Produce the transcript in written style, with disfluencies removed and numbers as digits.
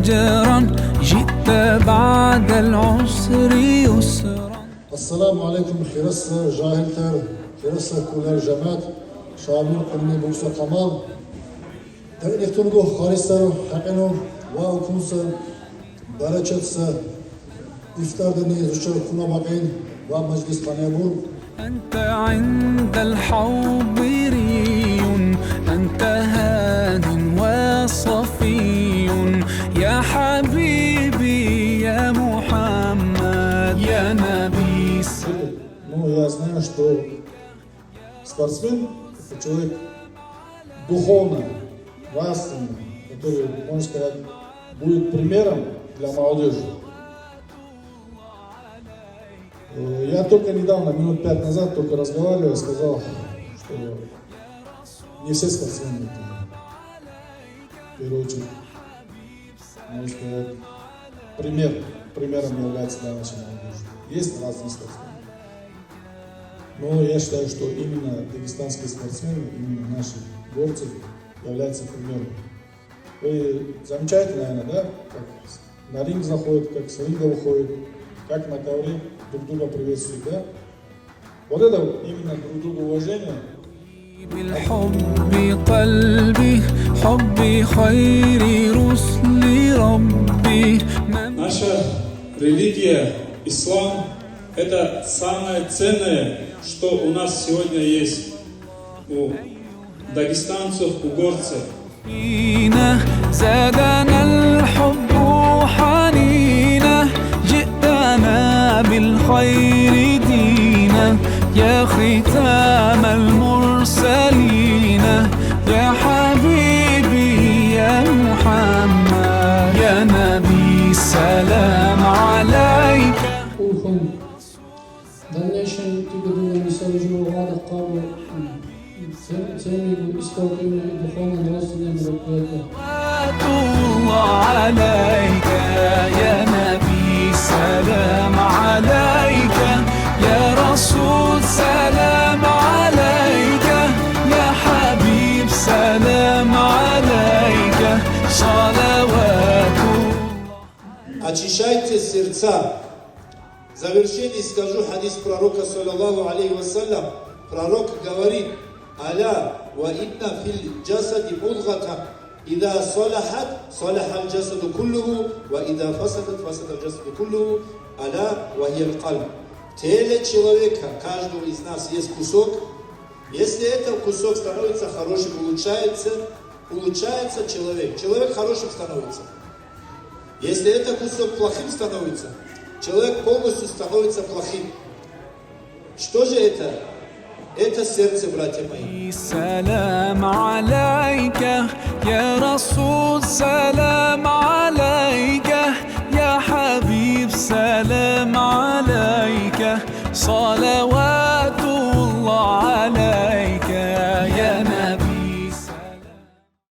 فجرا جئت بعد العسر يسرا. السلام عليكم خيرسة جاهلتر خيرسة كولر جماعت شامل قرني بوسا قمال تأنيختنقو خارسة حقنو وأكونسة بركتسة إفتار دني زوجة كنا باقين ومجلس قنابور. أنت عند الحوض ري، أنت هاد وصفي يا حبيبي يا محمد يا نبي. Ну, я знаю, что спортсмен – это человек духовно, нравственно, который, можно сказать, будет примером для молодежи. Я только недавно, минут 5 назад, только разговаривал, сказал, что не все спортсмены это, в первую очередь, можно сказать, примером является для нашей молодежи. Есть разные спортсмены. Но я считаю, что именно дагестанские спортсмены, именно наши горцы являются примером. Вы замечаете, наверное, да, как на ринг заходят, как с ринга выходят, как на ковре друг друга приветствуют, да? Вот это именно друг другу уважение. Наша религия, ислам, это самое ценное, что у нас сегодня есть, у дагестанцев, у горцев. زادنا الحب حنينا جئتنا بالخير دينا يا ختام المرسلين يا حبيبي يا محمد يا نبي سلام عليك. Дальнейшем тигры висящего влада кавы ценили историю духовного родственного мероприятия. عليك يا نبي سلام عليك يا رسول سلام عليك يا حبيب سلام عليك صلوات. Очищайте сердца. В завершении скажу хадис пророка, саллаллаху алейхи вассалям. Пророк говорит: «Аля ва инна фил джасади мудгата, ида салахат, салаха аль-джасаду куллуху, ва ида фасадат, фасада аль-джасаду куллуху, аля ва хия аль-кальб». В теле человека, каждого из нас есть кусок. Если этот кусок становится хорошим, улучшается человек. Человек хорошим становится. Если этот кусок плохим становится, человек полностью становится плохим. Что же это? Это сердце, братья мои. سلام عليك يا رسول سلام عليك يا حبيب سلام عليك صلوات